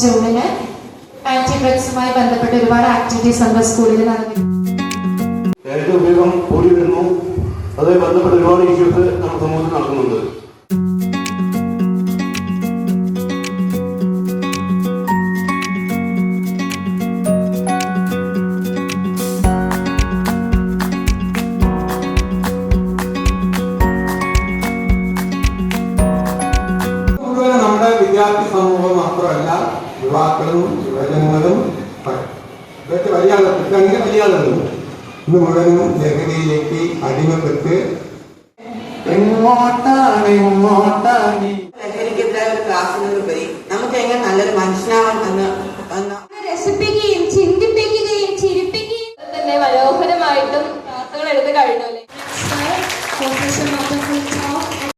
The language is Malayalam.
ജൂണിന് ആന്റി ഡ്രഗ്സുമായി ബന്ധപ്പെട്ട് ഒരുപാട് ആക്ടിവിറ്റീസ് നമ്മുടെ സ്കൂളിൽ നടന്നിട്ടുണ്ട്. ഉപയോഗം കൂടി വരുന്നു. അതുമായി ബന്ധപ്പെട്ട ഒരുപാട് ഇഷ്യൂസ് നമ്മുടെ സമൂഹത്തിൽ നടക്കുന്നുണ്ട്. നമ്മുടെ വിദ്യാർത്ഥി സമൂഹം മാത്രമല്ല, യുവാക്കളും യുവജനങ്ങളും ഇതൊക്കെ വലിയ ആളുകളുണ്ട്. ഇന്ന് മുഴുവനും ലഹരിയിലേക്ക് അടിമപ്പെട്ട് ലഹരിക്കെതിരായ ഒരു ക്ലാസ്സിനുപരി നമുക്ക് എങ്ങനെ നല്ലൊരു മനുഷ്യനാവാൻ